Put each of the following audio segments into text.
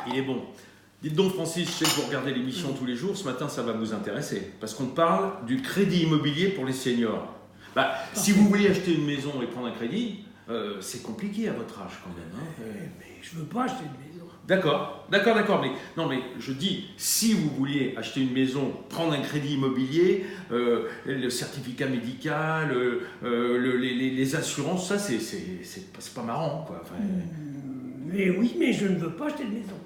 Il est bon. Dites donc Francis, je sais que vous regardez l'émission tous les jours, ce matin ça va vous intéresser, parce qu'on parle du crédit immobilier pour les seniors. Si vous voulez acheter une maison et prendre un crédit, c'est compliqué à votre âge quand même. Hein. Mais je veux pas acheter une maison. D'accord. Mais je dis, si vous vouliez acheter une maison, prendre un crédit immobilier, le certificat médical, les assurances, ça c'est pas marrant, quoi. Enfin, Mais oui, mais je ne veux pas acheter de maison.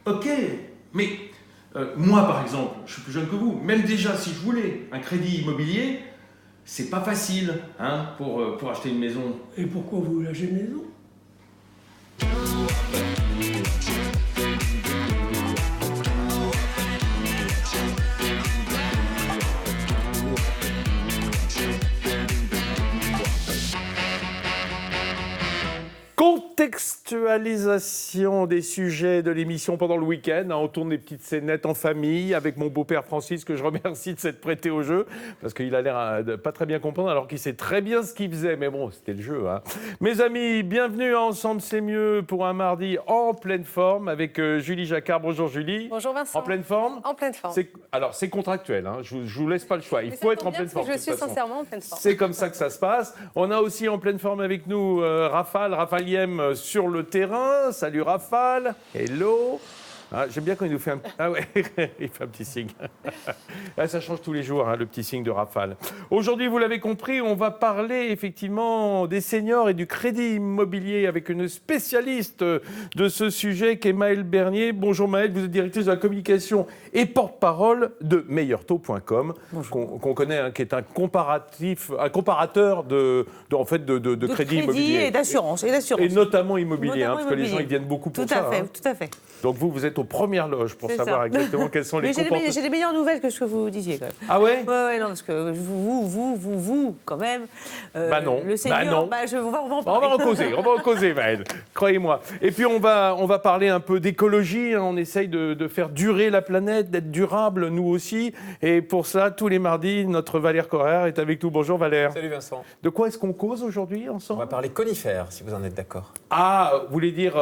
Ok, mais moi par exemple, je suis plus jeune que vous, même déjà si je voulais un crédit immobilier, c'est pas facile hein, pour acheter une maison. Et pourquoi vous voulez acheter une maison? Contextualisation des sujets de l'émission pendant le week-end. On tourne des petites scénettes en famille avec mon beau-père Francis, que je remercie de s'être prêté au jeu, parce qu'il a l'air de pas très bien comprendre, alors qu'il sait très bien ce qu'il faisait. Mais bon, c'était le jeu. Hein. Mes amis, bienvenue à Ensemble c'est mieux pour un mardi en pleine forme avec Julie Jacquard. Bonjour Julie. Bonjour Vincent. En pleine forme? En pleine forme. Alors c'est contractuel, hein. Je vous laisse pas le choix. Il faut être en pleine forme. Je suis sincèrement en pleine forme. C'est comme ça que ça se passe. On a aussi en pleine forme avec nous Raphaël Yem sur le terrain. Salut Raphaël. Hello. Ah, j'aime bien quand il nous fait un... Ah ouais, il fait un petit signe. Ah, ça change tous les jours, hein, le petit signe de Raphaël. Aujourd'hui, vous l'avez compris, on va parler effectivement des seniors et du crédit immobilier avec une spécialiste de ce sujet qui est Maëlle Bernier. Bonjour Maëlle, vous êtes directrice de la communication et porte-parole de meilleurtaux.com, qu'on connaît, hein, qui est un comparateur de crédit immobilier. Et d'assurance. Et notamment immobilier, parce que les gens ils viennent beaucoup pour ça. Tout à fait. Donc vous êtes aux premires loges pour savoir exactement quels sont les comportements. J'ai des meilleures nouvelles que ce que vous disiez quand même. Ah ouais? Ouais, non, parce que vous, quand même. Non. Le senior, on va en parler. On va en causer, Maëlle. Croyez-moi. Et puis on va parler un peu d'écologie. Hein. On essaye de faire durer la planète, d'être durable, nous aussi. Et pour ça, tous les mardis, notre Valère Correr est avec nous. Bonjour Valère. Salut Vincent. De quoi est-ce qu'on cause aujourd'hui ensemble? On va parler conifères, si vous en êtes d'accord. Ah, vous voulez dire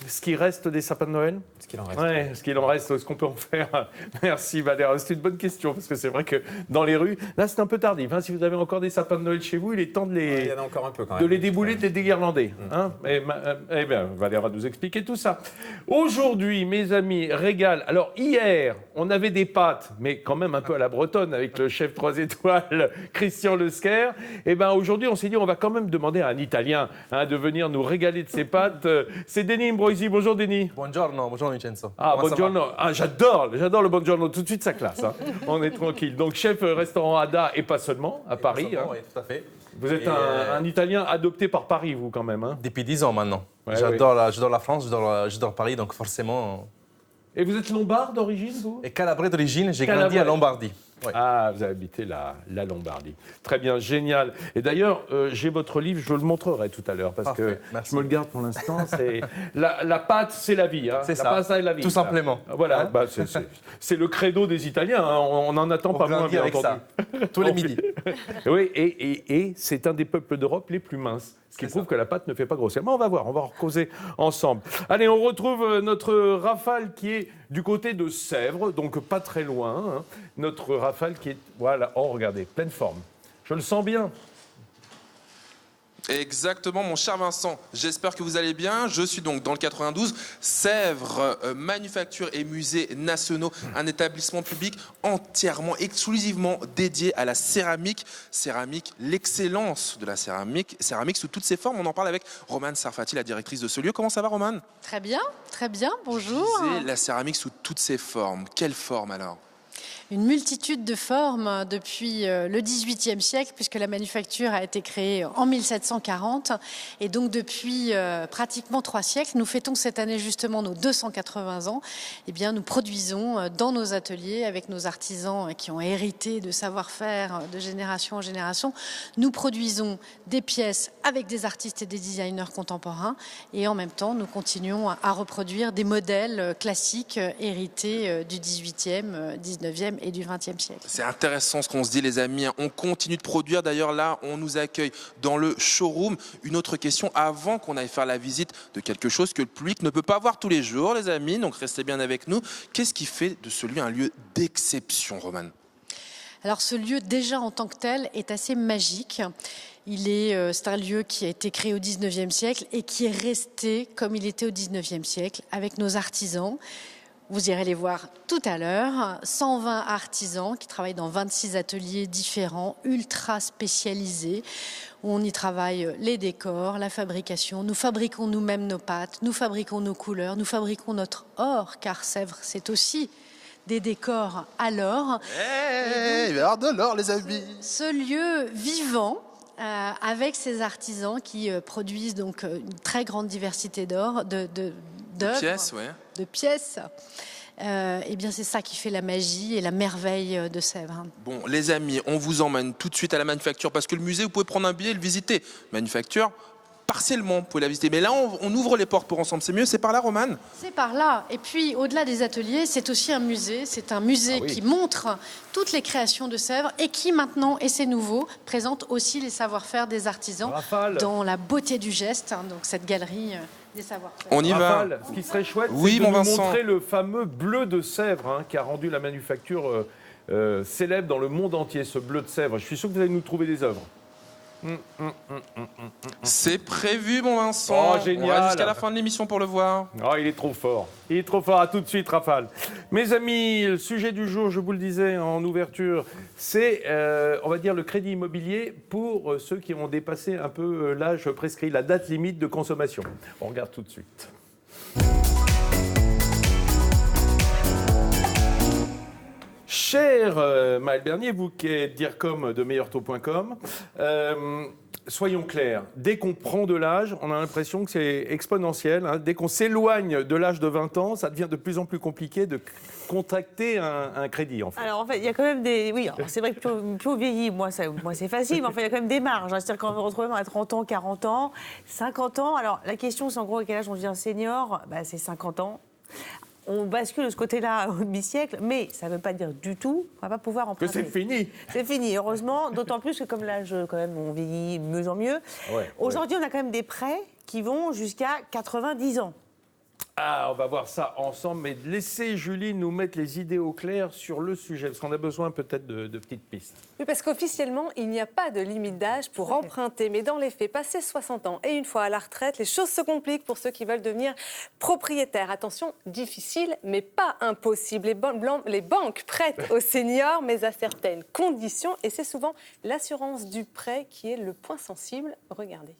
ce qui reste des sapins de Noël? Ce qu'il en reste. Ouais, ce qu'il en reste, ce qu'on peut en faire. Merci Valère, c'est une bonne question, parce que c'est vrai que dans les rues, là c'est un peu tardif. Hein, si vous avez encore des sapins de Noël chez vous, il est temps de il y en a encore un peu quand même. De les débouler, de les déguirlander. Hein. Eh bien, Valère va nous expliquer tout ça. Aujourd'hui, mes amis, régal. Alors hier, on avait des pâtes, mais quand même un peu à la bretonne, avec le chef 3 étoiles, Christian Lesquer. Eh bien aujourd'hui, on s'est dit, on va quand même demander à un Italien de venir nous régaler de ses pâtes. C'est Denis Imbroisi. Bonjour Denis. Bonjour Vincenzo. Ah, buongiorno. Ah, j'adore le buongiorno. Tout de suite, ça classe. Hein. On est tranquille. Donc, chef restaurant Ada, et pas seulement, à Paris. Hein. Oui, tout à fait. Vous êtes un Italien adopté par Paris, vous, quand même. Hein. Depuis 10 ans maintenant. Ouais, j'adore la France, j'adore Paris, donc forcément... Et vous êtes lombard d'origine, vous? Et calabrais d'origine, j'ai grandi à Lombardie. Ouais. Ah, vous avez habité la Lombardie. Très bien, génial. Et d'ailleurs, j'ai votre livre, je le montrerai tout à l'heure, parce Parfait, que merci. je me le garde pour l'instant. C'est la pâte, c'est la vie. Hein. C'est la ça, pâte, c'est la vie. tout simplement. Voilà, Hein c'est le credo des Italiens. Hein. On n'en attend pas moins, bien avec entendu. ça, tous les midis. Oui, et c'est un des peuples d'Europe les plus minces. Ce qui prouve que la pâte ne fait pas grossir. Mais on va voir, on va en causer ensemble. Allez, on retrouve notre Raphaël qui est du côté de Sèvres, donc pas très loin. Hein. Notre Raphaël qui est, voilà, oh regardez, pleine forme. Je le sens bien. Exactement, mon cher Vincent. J'espère que vous allez bien. Je suis donc dans le 92, Sèvres, Manufactures et Musées Nationaux, un établissement public entièrement, exclusivement dédié à la céramique. Céramique, l'excellence de la céramique. Céramique sous toutes ses formes. On en parle avec Romane Sarfati, la directrice de ce lieu. Comment ça va, Romane? Très bien, bonjour. Je disais, la céramique sous toutes ses formes. Quelle forme alors? Une multitude de formes depuis le XVIIIe siècle, puisque la manufacture a été créée en 1740. Et donc depuis pratiquement 3 siècles, nous fêtons cette année justement nos 280 ans. Eh bien, nous produisons dans nos ateliers, avec nos artisans qui ont hérité de savoir-faire de génération en génération, nous produisons des pièces avec des artistes et des designers contemporains. Et en même temps, nous continuons à reproduire des modèles classiques hérités du XVIIIe, 19e et du 20e siècle. C'est intéressant ce qu'on se dit, les amis. On continue de produire. D'ailleurs, là, on nous accueille dans le showroom. Une autre question avant qu'on aille faire la visite de quelque chose que le public ne peut pas voir tous les jours, les amis. Donc, restez bien avec nous. Qu'est-ce qui fait de ce lieu un lieu d'exception, Romane ? Alors ce lieu déjà en tant que tel est assez magique. C'est un lieu qui a été créé au 19e siècle et qui est resté comme il était au 19e siècle avec nos artisans. Vous irez les voir tout à l'heure. 120 artisans qui travaillent dans 26 ateliers différents, ultra spécialisés. On y travaille les décors, la fabrication. Nous fabriquons nous-mêmes nos pâtes, nous fabriquons nos couleurs, nous fabriquons notre or, car Sèvres, c'est aussi des décors à l'or. Il va y avoir de l'or, les amis. Ce lieu vivant, avec ces artisans qui produisent donc une très grande diversité d'œuvres, De pièces, ouais. de pièces. Eh bien, c'est ça qui fait la magie et la merveille de Sèvres. Bon, les amis, on vous emmène tout de suite à la Manufacture parce que le musée, vous pouvez prendre un billet et le visiter. Manufacture, partiellement, vous pouvez la visiter. Mais là, on ouvre les portes pour ensemble. C'est mieux, c'est par là, Romane ? C'est par là. Et puis, au-delà des ateliers, c'est aussi un musée. C'est un musée qui montre toutes les créations de Sèvres et qui, maintenant, et c'est nouveau, présente aussi les savoir-faire des artisans dans la beauté du geste. Donc, cette galerie des savoir-faire. On y Raphaël, ce qui serait chouette, Oui, c'est de mon nous Vincent. montrer le fameux bleu de Sèvres qui a rendu la Manufacture célèbre dans le monde entier, ce bleu de Sèvres. Je suis sûr que vous allez nous trouver des œuvres. C'est prévu, mon Vincent. Oh, génial. On reste jusqu'à la fin de l'émission pour le voir. Oh, il est trop fort. Il est trop fort. À tout de suite, Raphaël. Mes amis, le sujet du jour, je vous le disais en ouverture, c'est, on va dire, le crédit immobilier pour ceux qui ont dépassé un peu l'âge prescrit, la date limite de consommation. On regarde tout de suite. Cher Maël Bernier, vous qui êtes DIRCOM de meilleurtaux.com, soyons clairs, dès qu'on prend de l'âge, on a l'impression que c'est exponentiel. Dès qu'on s'éloigne de l'âge de 20 ans, ça devient de plus en plus compliqué de contracter un crédit. En fait. Alors en fait, il y a quand même des... Oui, alors, c'est vrai que plus on vieillit, moi c'est facile, mais en fait, il y a quand même des marges. C'est-à-dire qu'on va retrouver à 30 ans, 40 ans, 50 ans. Alors la question, c'est en gros à quel âge on devient senior, c'est 50 ans. On bascule de ce côté-là au demi-siècle, mais ça ne veut pas dire du tout qu'on ne va pas pouvoir emprunter. Que c'est fini. C'est fini, heureusement, d'autant plus que comme l'âge, quand même, on vieillit de mieux en mieux. Aujourd'hui, on a quand même des prêts qui vont jusqu'à 90 ans. Ah, on va voir ça ensemble, mais laissez Julie nous mettre les idées au clair sur le sujet, parce qu'on a besoin peut-être de petites pistes. Oui, parce qu'officiellement, il n'y a pas de limite d'âge pour emprunter. Mais dans les faits, passé 60 ans et une fois à la retraite, les choses se compliquent pour ceux qui veulent devenir propriétaires. Attention, difficile, mais pas impossible. Les banques prêtent aux seniors, mais à certaines conditions. Et c'est souvent l'assurance du prêt qui est le point sensible. Regardez.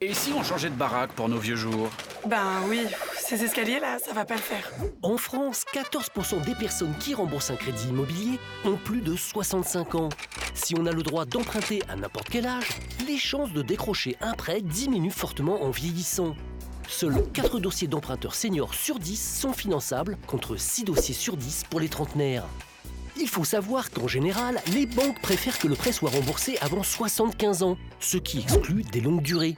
Et si on changeait de baraque pour nos vieux jours? Ben oui, ces escaliers-là, ça va pas le faire. En France, 14% des personnes qui remboursent un crédit immobilier ont plus de 65 ans. Si on a le droit d'emprunter à n'importe quel âge, les chances de décrocher un prêt diminuent fortement en vieillissant. Seuls 4 dossiers d'emprunteurs seniors sur 10 sont finançables, contre 6 dossiers sur 10 pour les trentenaires. Il faut savoir qu'en général, les banques préfèrent que le prêt soit remboursé avant 75 ans, ce qui exclut des longues durées.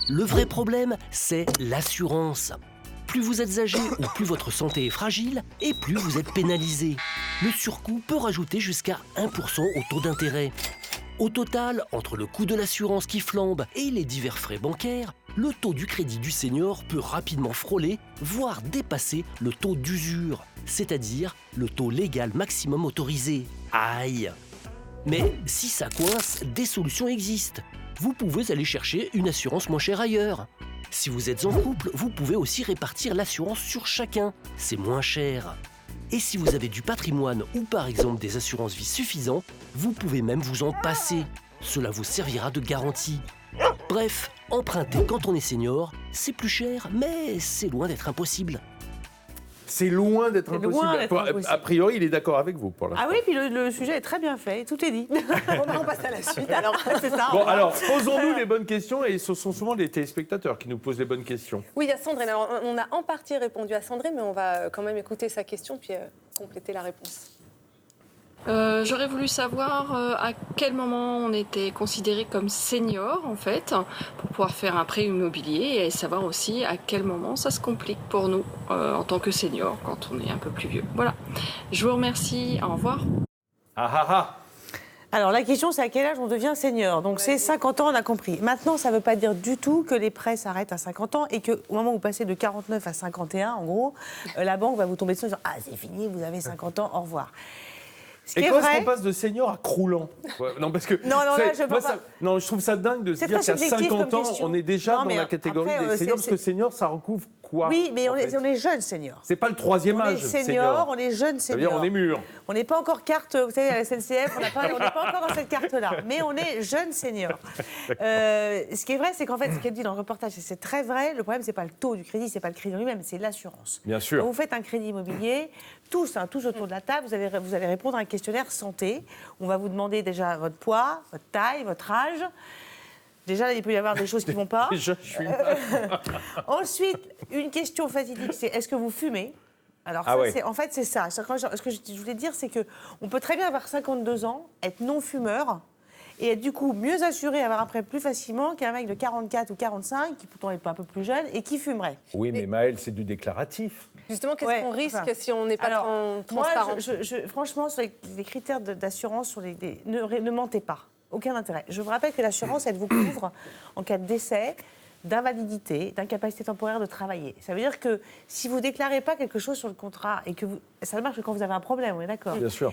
Le vrai problème, c'est l'assurance. Plus vous êtes âgé ou plus votre santé est fragile, et plus vous êtes pénalisé. Le surcoût peut rajouter jusqu'à 1% au taux d'intérêt. Au total, entre le coût de l'assurance qui flambe et les divers frais bancaires, le taux du crédit du senior peut rapidement frôler, voire dépasser le taux d'usure, c'est-à-dire le taux légal maximum autorisé. Aïe! Mais si ça coince, des solutions existent. Vous pouvez aller chercher une assurance moins chère ailleurs. Si vous êtes en couple, vous pouvez aussi répartir l'assurance sur chacun. C'est moins cher. Et si vous avez du patrimoine ou par exemple des assurances vie suffisants, vous pouvez même vous en passer. Cela vous servira de garantie. Bref, emprunter quand on est senior, c'est plus cher, mais c'est loin d'être impossible. C'est loin d'être impossible. A priori, il est d'accord avec vous pour l'instant. Ah oui, puis le sujet est très bien fait, tout est dit. On passe à la suite, alors c'est ça. Bon, alors, posons-nous les bonnes questions, et ce sont souvent les téléspectateurs qui nous posent les bonnes questions. Oui, il y a Sandrine. Alors, on a en partie répondu à Sandrine, mais on va quand même écouter sa question puis compléter la réponse. J'aurais voulu savoir à quel moment on était considéré comme senior, en fait, pour pouvoir faire un prêt immobilier et savoir aussi à quel moment ça se complique pour nous en tant que senior quand on est un peu plus vieux. Voilà. Je vous remercie. Au revoir. Alors, la question, c'est à quel âge on devient senior. Donc, c'est 50 ans, on a compris. Maintenant, ça ne veut pas dire du tout que les prêts s'arrêtent à 50 ans et qu'au moment où vous passez de 49 à 51, en gros, la banque va vous tomber dessus en disant « Ah, c'est fini, vous avez 50 ans, au revoir ». Et quand est-ce qu'on passe de senior à croulant? Non, parce que. Non, je trouve ça dingue de se dire qu'à 50 ans, on est déjà dans la catégorie des seniors, parce que senior, ça recouvre quoi? Oui, mais on est jeunes seniors. C'est pas le troisième âge. On est seniors, on est jeunes seniors. Ça veut dire on est mûrs. On n'est pas encore carte, vous savez, à la SNCF, on n'est pas encore dans cette carte-là, mais on est jeunes seniors. Ce qui est vrai, c'est qu'en fait, ce qu'elle dit dans le reportage, et c'est très vrai, le problème, c'est pas le taux du crédit, c'est pas le crédit lui-même, c'est l'assurance. Bien sûr. Quand vous faites un crédit immobilier, tous autour de la table, vous allez répondre à un questionnaire santé. On va vous demander déjà votre poids, votre taille, votre âge. Déjà, il peut y avoir des choses qui ne vont pas. Déjà, je suis Ensuite, une question fatidique, c'est est-ce que vous fumez? Alors, en fait, c'est ça. Ce que je voulais dire, c'est qu'on peut très bien avoir 52 ans, être non-fumeur, et être du coup mieux assuré, avoir un prêt plus facilement qu'un mec de 44 ou 45, qui pourtant est un peu plus jeune, et qui fumerait. Oui, mais Maëlle, c'est du déclaratif. Justement, qu'est-ce qu'on risque si on n'est pas transparent? Moi, franchement, sur les critères d'assurance, ne mentez pas. Aucun intérêt. Je vous rappelle que l'assurance, elle vous couvre en cas de décès, d'invalidité, d'incapacité temporaire de travailler. Ça veut dire que si vous ne déclarez pas quelque chose sur le contrat et que ça marche quand vous avez un problème, on est d'accord? Bien sûr.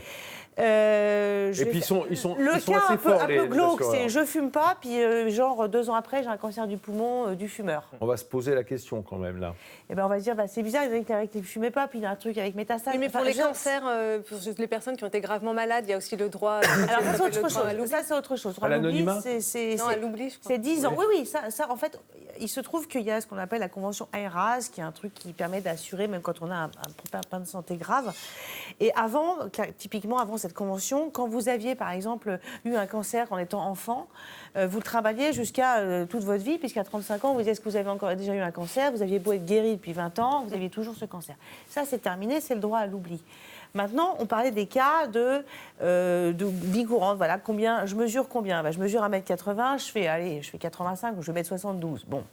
Et puis ils sont le assez cas un forts, peu glauque, c'est je fume pas, puis genre 2 ans après, j'ai un cancer du poumon du fumeur. On va se poser la question quand même là. Et ben on va se dire c'est bizarre, il a déclaré qu'il ne fumait pas, puis il y a un truc avec métastase. Oui, mais pour les cancers, pour les personnes qui ont été gravement malades, il y a aussi le droit. Alors ça c'est autre chose. Ça c'est autre chose. À l'anonymat. Non, à l'oubli, je crois. C'est 10 ans. Oui, ça en fait, il se trouve qu'il y a ce qu'on appelle la convention AERAS, qui est un truc qui permet d'assurer même quand on a un problème de santé grave. Et avant, typiquement avant cette convention, quand vous aviez par exemple eu un cancer en étant enfant, vous travailliez jusqu'à toute votre vie, puisqu'à 35 ans, vous disiez est-ce que vous avez encore déjà eu un cancer, vous aviez beau être guéri depuis 20 ans, vous aviez toujours ce cancer. Ça c'est terminé, c'est le droit à l'oubli. Maintenant, on parlait des cas de vie courante. Voilà, je mesure combien? Je mesure 1m80, je fais 85 ou je vais mettre 72. Bon.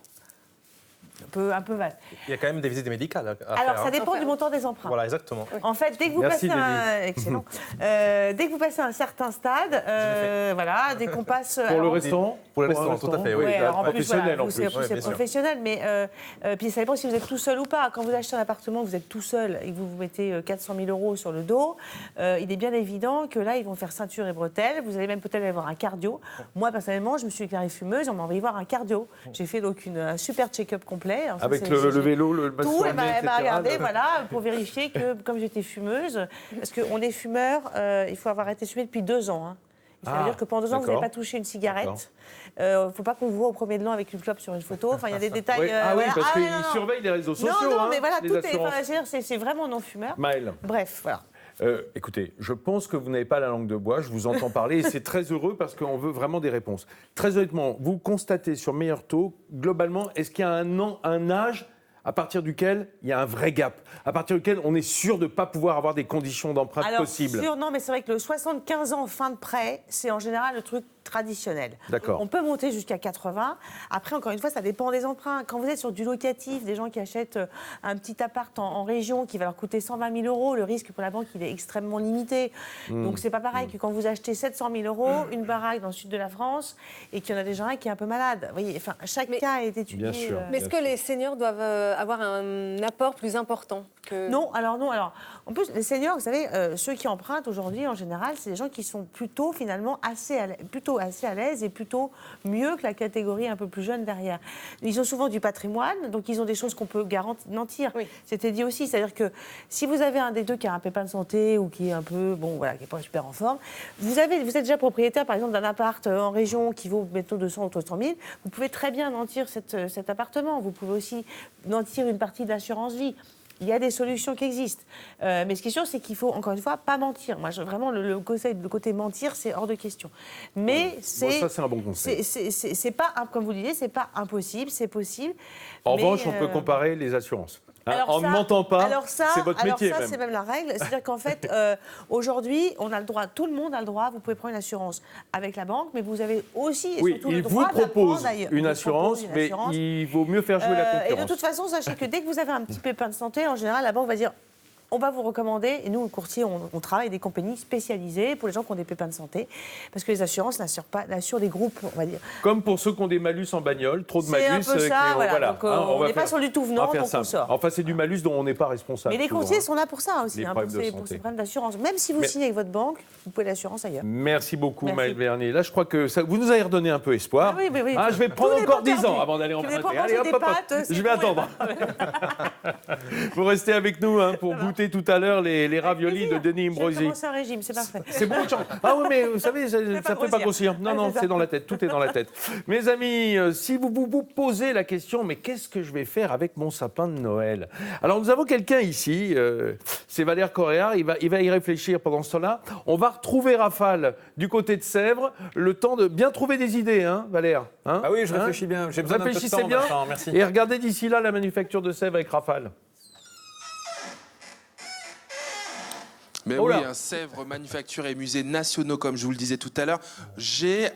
Un peu vaste. Il y a quand même des visites médicales à faire. Alors, ça dépend du montant des emprunts. Voilà, exactement. En fait, dès que vous passez excellent. Dès que vous passez un certain stade, voilà, dès qu'on passe... Pour le restaurant? Pour le restaurant, tout à fait, oui. Alors, en plus, professionnel, voilà, en plus. c'est professionnel, mais puis ça dépend si vous êtes tout seul ou pas. Quand vous achetez un appartement, vous êtes tout seul et que vous mettez 400 000 € sur le dos, il est bien évident que là, ils vont faire ceinture et bretelles. Vous allez même peut-être avoir un cardio. Moi, personnellement, je me suis déclarée fumeuse, on m'a envoyé voir un cardio. J'ai fait donc un super check-up complet. Alors, avec le vélo, le tout, etc. regardez, voilà, pour vérifier que, comme j'étais fumeuse, parce qu'on est fumeur, il faut avoir été fumé depuis 2 ans. Hein. Ça veut dire que pendant 2 ans, vous n'avez pas touché une cigarette. Il ne faut pas qu'on vous voit au premier de l'an avec une clope sur une photo. Enfin, il y a des détails. Oui, parce qu'ils surveillent les réseaux sociaux. Non, mais voilà, tout c'est vraiment non-fumeur. Maëlle. Bref, voilà. Écoutez, je pense que vous n'avez pas la langue de bois, je vous entends parler et c'est très heureux parce qu'on veut vraiment des réponses. Très honnêtement, vous constatez sur Meilleur Taux, globalement, est-ce qu'il y a un âge à partir duquel il y a un vrai gap, à partir duquel on est sûr de ne pas pouvoir avoir des conditions d'emprunt possibles? Non, mais c'est vrai que le 75 ans fin de prêt, c'est en général le truc traditionnel. D'accord. On peut monter jusqu'à 80. Après, encore une fois, ça dépend des emprunts. Quand vous êtes sur du locatif, des gens qui achètent un petit appart en région qui va leur coûter 120 000 €, le risque pour la banque, il est extrêmement limité. Donc, c'est pas pareil que quand vous achetez 700 000 €, une baraque dans le sud de la France, et qu'il y en a déjà un qui est un peu malade. Vous voyez, enfin, chaque cas est étudié. Bien sûr. Mais est-ce que les seniors doivent avoir un apport plus important que... Non, alors non. Alors, en plus, les seniors, vous savez, ceux qui empruntent aujourd'hui, en général, c'est des gens qui sont plutôt, finalement, assez à l'aise et plutôt mieux que la catégorie un peu plus jeune derrière. Ils ont souvent du patrimoine, donc ils ont des choses qu'on peut garantir. Oui. C'était dit aussi, c'est-à-dire que si vous avez un des deux qui a un pépin de santé ou qui est un peu, bon, voilà, qui n'est pas super en forme, vous êtes déjà propriétaire, par exemple, d'un appart en région qui vaut, mettons, 200 ou 300 000, vous pouvez très bien nantir cet appartement. Vous pouvez aussi nantir une partie de l'assurance vie. Il y a des solutions qui existent. Mais ce qui est sûr, c'est qu'il faut, encore une fois, pas mentir. Moi, vraiment, le côté mentir, c'est hors de question. Mais c'est... Bon, ça, c'est un bon conseil. C'est pas, comme vous le disiez, c'est pas impossible, c'est possible. En revanche, on peut comparer les assurances. On ne m'entend pas, c'est votre métier alors ça, même. c'est même la règle. C'est-à-dire qu'en fait, aujourd'hui, on a le droit, tout le monde a le droit, vous pouvez prendre une assurance avec la banque, mais vous avez aussi et surtout le droit il vous propose d'apprendre une assurance, mais il vaut mieux faire jouer la concurrence. Et de toute façon, sachez que dès que vous avez un petit pépin de santé, en général, la banque va dire on va vous recommander, et nous, le courtier, on travaille avec des compagnies spécialisées pour les gens qui ont des pépins de santé, parce que les assurances n'assurent des groupes, on va dire. Comme pour ceux qui ont des malus en bagnole, trop de malus. C'est un peu ça, voilà. Donc, on n'est pas sur du tout venant, donc ça. on sort. Enfin, c'est du malus dont on n'est pas responsable. Mais les courtiers sont là pour ça aussi, pour ces problèmes d'assurance. Même si vous signez avec votre banque, vous pouvez l'assurance ailleurs. Merci beaucoup, Maëlle Vernier. Là, je crois que vous nous avez redonné un peu espoir. Oui. Je vais prendre encore 10 ans avant d'aller emprunter. Allez, hop. Je vais attendre. Vous restez avec nous pour goûter tout à l'heure les raviolis de Denis Imbrosi. J'ai commencé un régime, c'est parfait. C'est bon, ah oui, mais vous savez, ça ne fait pas grossir. Non, c'est dans la tête, tout est dans la tête. Mes amis, si vous vous posez la question, mais qu'est-ce que je vais faire avec mon sapin de Noël? Alors, nous avons quelqu'un ici, c'est Valère Correa, il va y réfléchir pendant ce temps-là. On va retrouver Rafale du côté de Sèvres, le temps de bien trouver des idées, Valère. Ah oui, je réfléchis bien, j'ai besoin d'un peu de temps, bien. Vincent, merci. Et regardez d'ici là la manufacture de Sèvres avec Rafale. Mais oui, Sèvres, manufacture et musées nationaux, comme je vous le disais tout à l'heure. J'ai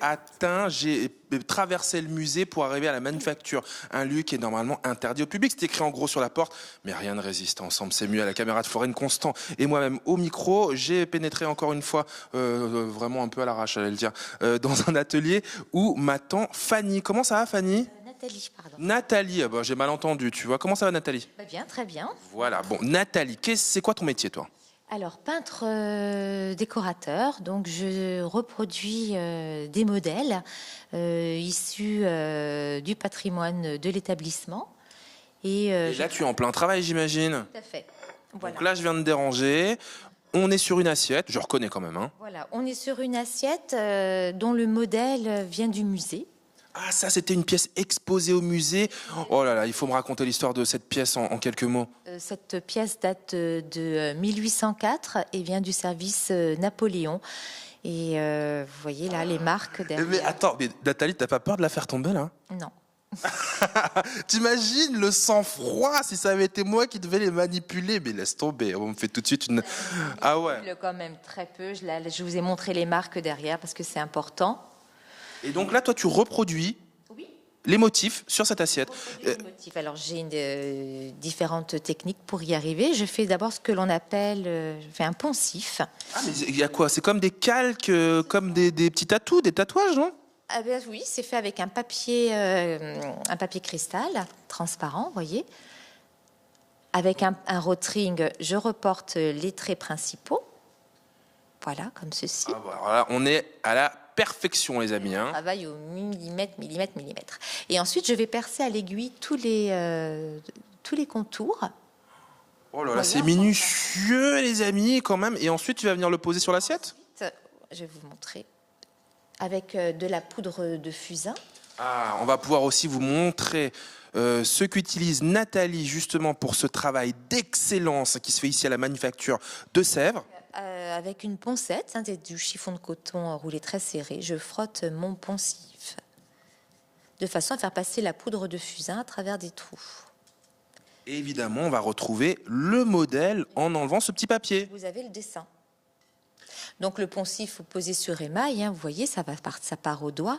traversé le musée pour arriver à la manufacture. Un lieu qui est normalement interdit au public. C'est écrit en gros sur la porte, mais rien ne résiste ensemble. C'est mieux à la caméra de Florine Constant et moi-même au micro. J'ai pénétré encore une fois, vraiment un peu à l'arrache, j'allais le dire, dans un atelier où m'attend Fanny. Comment ça va, Fanny ? Nathalie, pardon. Nathalie, j'ai mal entendu, tu vois. Comment ça va, Nathalie ? Bien, très bien. Voilà, bon, Nathalie, c'est quoi ton métier, toi ? Alors, peintre décorateur, donc je reproduis des modèles issus du patrimoine de l'établissement. Et là, tu es en plein travail, j'imagine. Tout à fait. Voilà. Donc là, je viens de déranger. On est sur une assiette, je reconnais quand même. Voilà, on est sur une assiette dont le modèle vient du musée. Ah, ça, c'était une pièce exposée au musée. Oh là là, il faut me raconter l'histoire de cette pièce en quelques mots. Cette pièce date de 1804 et vient du service Napoléon. Et vous voyez là les marques derrière. Mais attends, Nathalie, t'as pas peur de la faire tomber là ? Non. T'imagines le sang-froid si ça avait été moi qui devais les manipuler. Mais laisse tomber, on me fait tout de suite une... Ah ouais. Quand même très peu. Je vous ai montré les marques derrière parce que c'est important. Et donc là, toi, tu reproduis les motifs sur cette assiette. Les motifs. Alors, j'ai différentes techniques pour y arriver. Je fais d'abord ce que l'on appelle je fais un poncif. Ah, mais il y a quoi ? C'est comme des calques, comme des petits tatous, des tatouages, non ? Ah ben oui, c'est fait avec un papier cristal transparent, vous voyez. Avec un rotring, je reporte les traits principaux. Voilà, comme ceci. Ah, voilà, on est à la perfection, les amis. On travaille au millimètre. Et ensuite, je vais percer à l'aiguille tous les contours. Oh là là, c'est minutieux, les amis, quand même. Et ensuite, tu vas venir le poser sur l'assiette ? Je vais vous montrer. Avec de la poudre de fusain. Ah, on va pouvoir aussi vous montrer ce qu'utilise Nathalie, justement, pour ce travail d'excellence qui se fait ici à la manufacture de Sèvres. Avec une poncette, du chiffon de coton roulé très serré, je frotte mon poncif de façon à faire passer la poudre de fusain à travers des trous. Et évidemment, on va retrouver le modèle en enlevant ce petit papier. Vous avez le dessin. Donc le poncif posé sur émail, vous voyez, ça part au doigt.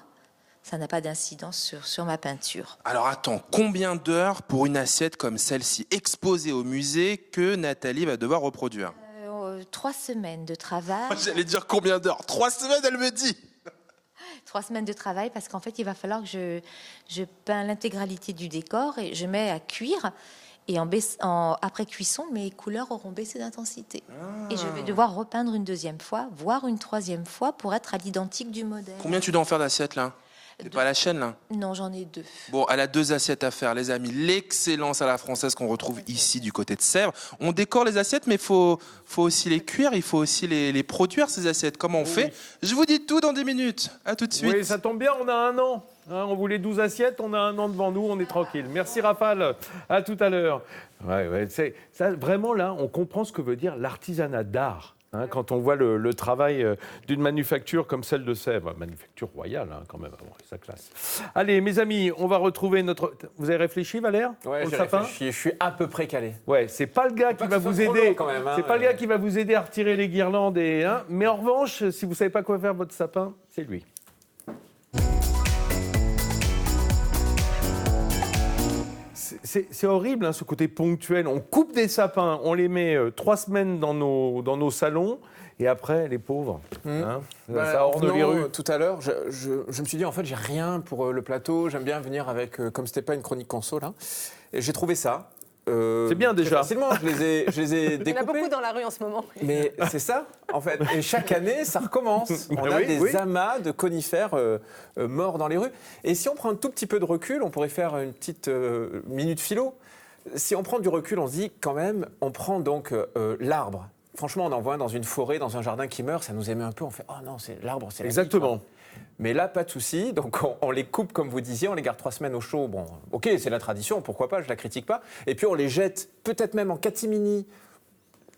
Ça n'a pas d'incidence sur ma peinture. Alors attends, combien d'heures pour une assiette comme celle-ci exposée au musée que Nathalie va devoir reproduire ? 3 semaines de travail. J'allais dire combien d'heures ? 3 semaines, elle me dit. 3 semaines de travail parce qu'en fait, il va falloir que je peins l'intégralité du décor et je mets à cuire. Et après cuisson, mes couleurs auront baissé d'intensité. Et je vais devoir repeindre une deuxième fois, voire une troisième fois pour être à l'identique du modèle. Combien tu dois en faire d'assiettes là ? C'est pas la chaîne là ? Non, j'en ai 2. Bon, elle a 2 assiettes à faire, les amis. L'excellence à la française qu'on retrouve ici du côté de Sèvres. On décore les assiettes, mais il faut aussi les cuire, il faut aussi les produire, ces assiettes. Comment on fait ? Je vous dis tout dans 10 minutes. À tout de suite. Oui, ça tombe bien, on a un an. On voulait 12 assiettes, on a un an devant nous, on est tranquille. Merci Rafale, à tout à l'heure. Ça, vraiment là, on comprend ce que veut dire l'artisanat d'art. Quand on voit le travail d'une manufacture comme celle de Sèvres, manufacture royale quand même, sa classe. Allez, mes amis, on va retrouver notre... Vous avez réfléchi, Valère? Ouais, j'ai réfléchi, je suis à peu près calé. Ouais, c'est pas le gars qui va vous aider. C'est pas le gars qui va vous aider à retirer les guirlandes mais en revanche, si vous savez pas quoi faire votre sapin, c'est lui. C'est horrible, ce côté ponctuel. On coupe des sapins, on les met 3 semaines dans nos salons, et après, les pauvres, ça orne les rues. Tout à l'heure, je me suis dit, en fait, j'ai rien pour le plateau. J'aime bien venir avec, comme c'était pas une chronique conso, là. Et j'ai trouvé ça. C'est bien déjà. Facilement, je les ai découpés. Il y en a beaucoup dans la rue en ce moment. Mais c'est ça, en fait. Et chaque année, ça recommence. On a des amas de conifères morts dans les rues. Et si on prend un tout petit peu de recul, on pourrait faire une petite minute philo. Si on prend du recul, on se dit quand même, on prend donc l'arbre. Franchement, on en voit un dans une forêt, dans un jardin qui meurt, ça nous émeut un peu. On fait, oh non, c'est l'arbre, c'est la vie, exactement. Mais là, pas de souci. Donc, on les coupe, comme vous disiez, on les garde 3 semaines au chaud. Bon, ok, c'est la tradition, pourquoi pas, je la critique pas. Et puis, on les jette peut-être même en catimini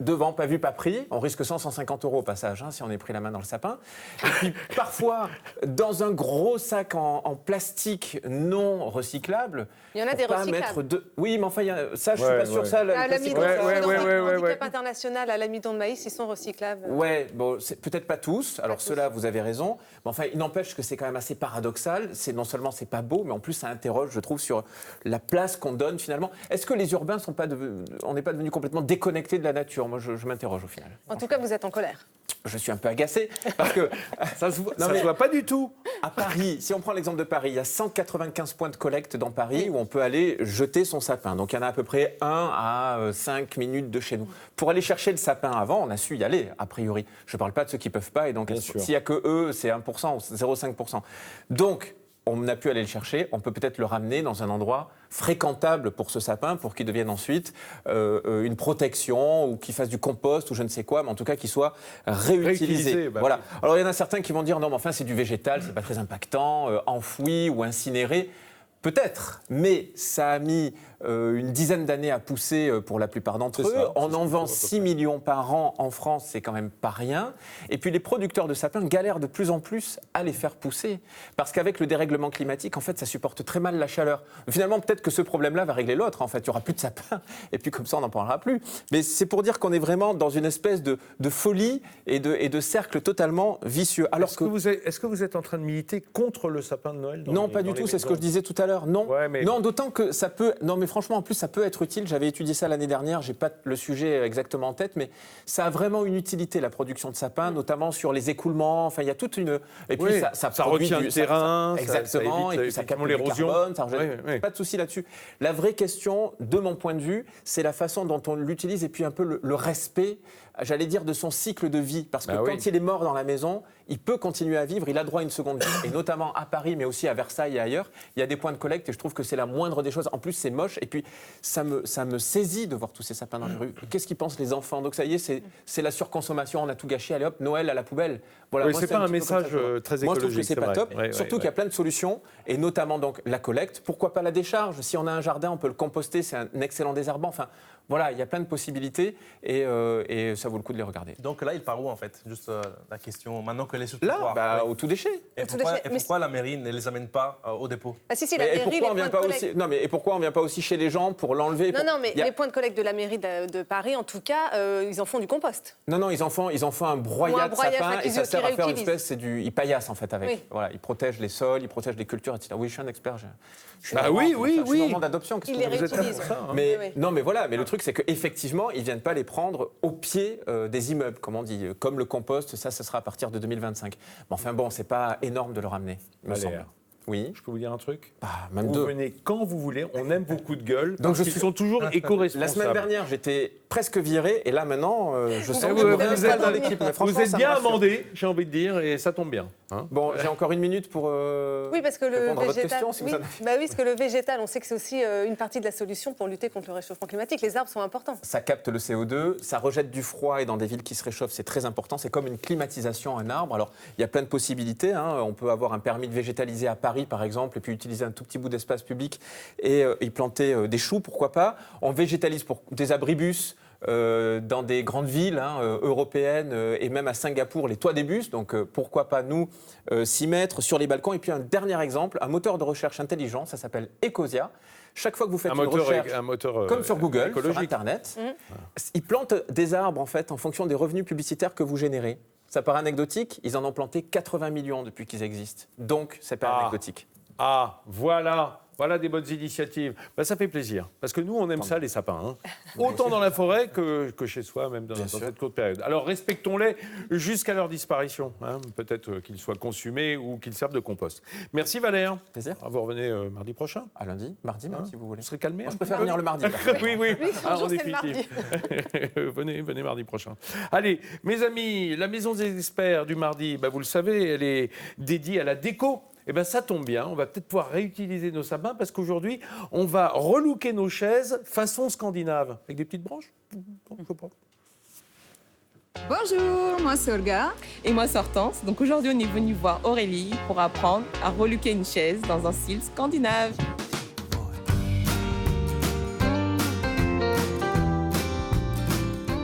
devant, pas vu, pas pris. On risque 150 € au passage, si on est pris la main dans le sapin. Et puis, parfois, dans un gros sac en plastique non recyclable. Il y en a des recyclables. Oui, mais enfin, ça, je suis pas sûr. Ça, l'amidon, handicap international, à l'amidon de maïs, ils sont recyclables. Ouais, bon, peut-être pas tous. Alors, ceux-là, vous avez raison. Mais enfin, il n'empêche que c'est quand même assez paradoxal. Non seulement c'est pas beau, mais en plus, ça interroge, je trouve, sur la place qu'on donne finalement. Est-ce que les urbains on n'est pas devenus complètement déconnectés de la nature? Moi, je m'interroge au final. En tout cas, vous êtes en colère. Je suis un peu agacé parce que ça se voit pas du tout. À Paris, si on prend l'exemple de Paris, il y a 195 points de collecte dans Paris où on peut aller jeter son sapin. Donc il y en a à peu près 1 à 5 minutes de chez nous. Pour aller chercher le sapin avant, on a su y aller, a priori. Je ne parle pas de ceux qui ne peuvent pas, et donc s'il n'y a que eux, c'est 1% ou 0,5%. Donc, on a pu aller le chercher, on peut peut-être le ramener dans un endroit fréquentable pour ce sapin, pour qu'il devienne ensuite une protection ou qu'il fasse du compost ou je ne sais quoi, mais en tout cas qu'il soit réutilisé. Voilà. Oui. Alors il y en a certains qui vont dire non, mais enfin c'est du végétal, c'est pas très impactant, enfoui ou incinéré. Peut-être, mais ça a mis une dizaine d'années à pousser pour la plupart d'entre eux. On en vend 6 millions par an en France, c'est quand même pas rien. Et puis les producteurs de sapins galèrent de plus en plus à les faire pousser. Parce qu'avec le dérèglement climatique, en fait, ça supporte très mal la chaleur. Finalement, peut-être que ce problème-là va régler l'autre. En fait, il n'y aura plus de sapins. Et puis comme ça, on n'en parlera plus. Mais c'est pour dire qu'on est vraiment dans une espèce de folie et de cercle totalement vicieux. Alors est-ce que vous êtes en train de militer contre le sapin de Noël? Non, pas du tout. C'est ce que je disais tout à l'heure. Non, non, d'autant que ça peut... Non, mais franchement, en plus, ça peut être utile. J'avais étudié ça l'année dernière. Je n'ai pas le sujet exactement en tête, mais ça a vraiment une utilité, la production de sapins, notamment sur les écoulements. Enfin, il y a toute une... Et puis, ça retient le terrain. Exactement. Ça évite, et puis, ça capte l'érosion. Pas de souci là-dessus. La vraie question, de mon point de vue, c'est la façon dont on l'utilise et puis un peu le respect, j'allais dire, de son cycle de vie. Parce que quand il est mort dans la maison, il peut continuer à vivre, il a droit à une seconde vie. Et notamment à Paris, mais aussi à Versailles et ailleurs, il y a des points de collecte et je trouve que c'est la moindre des choses. En plus, c'est moche et puis ça me saisit de voir tous ces sapins dans les rues. Qu'est-ce qu'ils pensent les enfants? Donc ça y est, c'est la surconsommation, on a tout gâché, allez hop, Noël à la poubelle. Voilà, oui, c'est pas un message très écologique. Moi, je trouve que c'est pas top. Surtout qu'il y a plein de solutions, et notamment donc la collecte. Pourquoi pas la décharge? Si on a un jardin, on peut le composter, c'est un excellent désherbant. Enfin, voilà, il y a plein de possibilités, et ça vaut le coup de les regarder. Donc là, il part où en fait? Juste la question, maintenant que les sous là, au tout déchet. Et pourquoi la mairie ne les amène pas au dépôt? Si, la mairie, pourquoi on vient pas aussi... Non, mais et pourquoi on vient pas aussi chez les gens pour l'enlever? Non, mais les points de collecte de la mairie de Paris, en tout cas, ils en font du compost. Non, ils en font un broyat de sapin et ça sert à faire une espèce, ils paillassent en fait avec. Oui. Voilà, ils protègent les sols, ils protègent les cultures, etc. Oui, je suis un expert. Je suis normand d'adoption. Ils les réutilisent. Mais non, mais voilà. Mais le truc, c'est qu'effectivement, ils viennent pas les prendre au pied des immeubles, comme on dit, comme le compost. Ça sera à partir de 2025. Mais enfin bon, c'est pas énorme de le ramener, me semble. Oui. Je peux vous dire un truc? Même vous venez quand vous voulez, on aime beaucoup de gueule. Donc ils sont toujours éco-responsables. La semaine dernière, j'étais presque viré et là maintenant, je sens que vous êtes dans l'équipe. Vous êtes bien amendé, j'ai envie de dire, et ça tombe bien. Bon, j'ai encore une minute pour oui, parce que le végétal, question, si vous en avez... parce que le végétal, on sait que c'est aussi une partie de la solution pour lutter contre le réchauffement climatique. Les arbres sont importants. Ça capte le CO2, ça rejette du froid et dans des villes qui se réchauffent, c'est très important. C'est comme une climatisation, un arbre. Alors, il y a plein de possibilités. On peut avoir un permis de végétaliser à Paris, par exemple, et puis utiliser un tout petit bout d'espace public et y planter des choux, pourquoi pas. On végétalise pour des abribus. dans des grandes villes européennes et même à Singapour, les toits des bus. Donc pourquoi pas nous s'y mettre sur les balcons. Et puis un dernier exemple, un moteur de recherche intelligent, ça s'appelle Ecosia. Chaque fois que vous faites une recherche, comme sur Google, sur Internet, ils plantent des arbres en fait en fonction des revenus publicitaires que vous générez. Ça paraît anecdotique, ils en ont planté 80 millions depuis qu'ils existent. Donc, c'est pas anecdotique. Voilà des bonnes initiatives. Ça fait plaisir, parce que nous, on aime ça, les sapins. Autant dans la forêt que chez soi, même dans cette courte période. Alors, respectons-les jusqu'à leur disparition. Peut-être qu'ils soient consumés ou qu'ils servent de compost. Merci Valère. Plaisir. Vous revenez mardi prochain. À lundi, mardi même, si vous voulez. Vous serez calmé. Moi, je préfère venir le mardi. Oui. En définitive. venez mardi prochain. Allez, mes amis, la Maison des Experts du mardi, vous le savez, elle est dédiée à la déco. Ça tombe bien, on va peut-être pouvoir réutiliser nos sapins parce qu'aujourd'hui, on va relooker nos chaises façon scandinave. Avec des petites branches. Bonjour, moi c'est Olga. Et moi c'est Hortense. Donc aujourd'hui, on est venu voir Aurélie pour apprendre à relooker une chaise dans un style scandinave.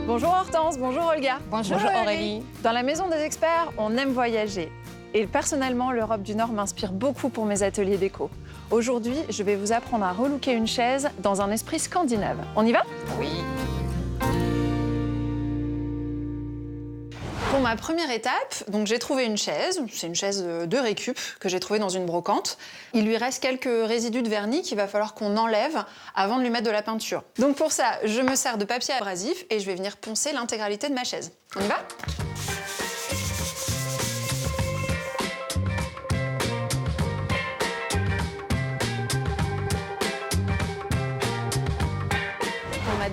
Bonjour Hortense, bonjour Olga. Bonjour Aurélie. Dans la Maison des Experts, on aime voyager. Et personnellement, l'Europe du Nord m'inspire beaucoup pour mes ateliers déco. Aujourd'hui, je vais vous apprendre à relooker une chaise dans un esprit scandinave. On y va? Oui. Pour ma première étape, donc j'ai trouvé une chaise. C'est une chaise de récup que j'ai trouvée dans une brocante. Il lui reste quelques résidus de vernis qu'il va falloir qu'on enlève avant de lui mettre de la peinture. Donc pour ça, je me sers de papier abrasif et je vais venir poncer l'intégralité de ma chaise. On y va?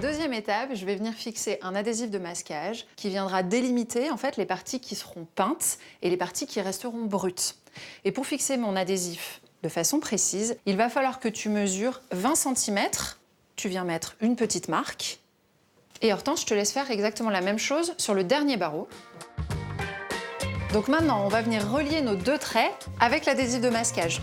Deuxième étape, je vais venir fixer un adhésif de masquage qui viendra délimiter en fait les parties qui seront peintes et les parties qui resteront brutes. Et pour fixer mon adhésif de façon précise, il va falloir que tu mesures 20 cm. Tu viens mettre une petite marque. Et Hortense, je te laisse faire exactement la même chose sur le dernier barreau. Donc maintenant, on va venir relier nos deux traits avec l'adhésif de masquage.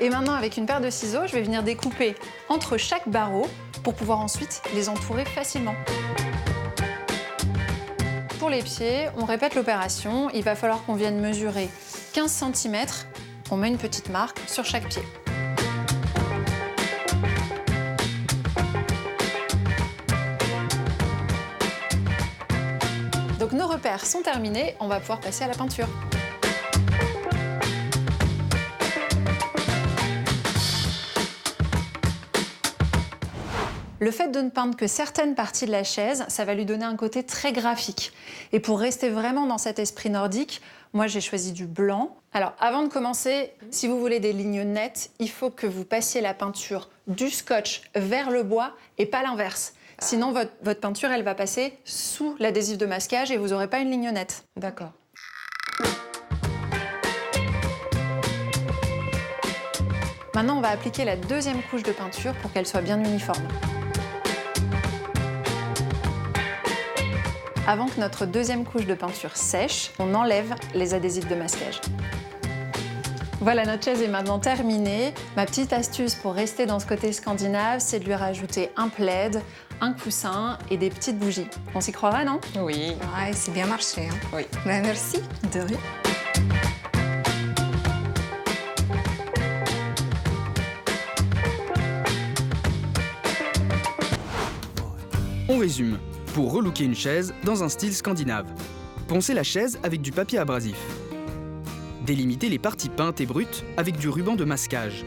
Et maintenant, avec une paire de ciseaux, je vais venir découper entre chaque barreau pour pouvoir ensuite les entourer facilement. Pour les pieds, on répète l'opération. Il va falloir qu'on vienne mesurer 15 cm. On met une petite marque sur chaque pied. Donc nos repères sont terminés. On va pouvoir passer à la peinture. Le fait de ne peindre que certaines parties de la chaise, ça va lui donner un côté très graphique. Et pour rester vraiment dans cet esprit nordique, moi j'ai choisi du blanc. Alors avant de commencer, si vous voulez des lignes nettes, il faut que vous passiez la peinture du scotch vers le bois et pas l'inverse. Sinon votre peinture elle va passer sous l'adhésif de masquage et vous n'aurez pas une ligne nette. D'accord. Maintenant on va appliquer la deuxième couche de peinture pour qu'elle soit bien uniforme. Avant que notre deuxième couche de peinture sèche, on enlève les adhésifs de masquage. Voilà, notre chaise est maintenant terminée. Ma petite astuce pour rester dans ce côté scandinave, c'est de lui rajouter un plaid, un coussin et des petites bougies. On s'y croirait, non? Oui. Ouais, c'est bien marché. Hein. Oui. Merci. De rien. On résume. Pour relooker une chaise dans un style scandinave. Poncez la chaise avec du papier abrasif. Délimitez les parties peintes et brutes avec du ruban de masquage.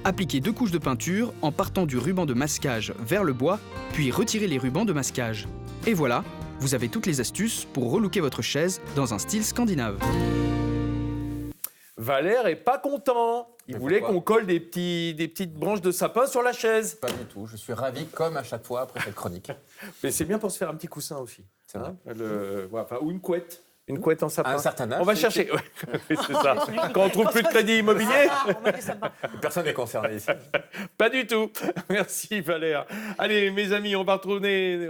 Appliquez 2 couches de peinture en partant du ruban de masquage vers le bois, puis retirez les rubans de masquage. Et voilà, vous avez toutes les astuces pour relooker votre chaise dans un style scandinave. Valère est pas content. Il voulait qu'on colle des petites branches de sapin sur la chaise. Pas du tout. Je suis ravi, comme à chaque fois après cette chronique. Mais c'est bien pour se faire un petit coussin aussi. C'est vrai. Ou une couette. Une couette en sapin. À un certain âge. On va chercher. C'est ça. Quand on trouve plus de crédit immobilier. Personne n'est concerné ici. Pas du tout. Merci Valère. Allez, mes amis, on va retourner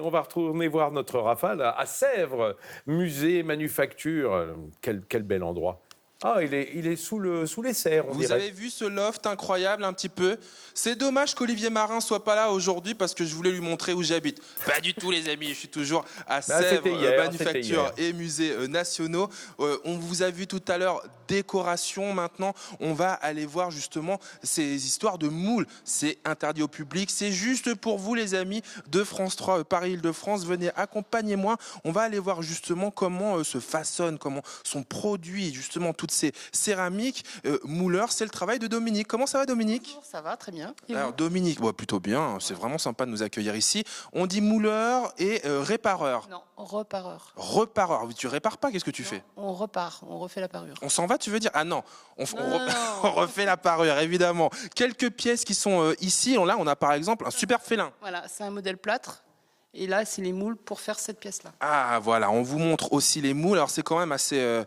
voir notre Rafale à Sèvres, musée, manufacture. Quel bel endroit. Ah, il est sous les serres, on Vous dirait. avez vu ce loft incroyable un petit peu? C'est dommage qu'Olivier Marin soit pas là aujourd'hui parce que je voulais lui montrer où j'habite. Pas du tout les amis, je suis toujours à Sèvres, Manufactures et Musées nationaux. On vous a vu tout à l'heure, décoration. Maintenant, on va aller voir justement ces histoires de moules. C'est interdit au public, c'est juste pour vous les amis de France 3, Paris-Île-de-France. Venez, accompagnez-moi. On va aller voir justement comment se façonnent, comment sont produits justement toutes ces céramiques. Mouleur, c'est le travail de Dominique. Comment ça va Dominique? Bonjour, ça va, très bien. Alors Dominique, plutôt bien, c'est vraiment sympa de nous accueillir ici. On dit mouleur et répareur. Non, repareur. Repareur, tu répares pas, qu'est-ce que tu fais? On repart, on refait la parure. On s'en va, tu veux dire? Ah non, on refait la parure, évidemment. Quelques pièces qui sont ici. Là, on a par exemple un super félin. Voilà, c'est un modèle plâtre. Et là, c'est les moules pour faire cette pièce-là. Ah voilà, on vous montre aussi les moules. Alors c'est quand même assez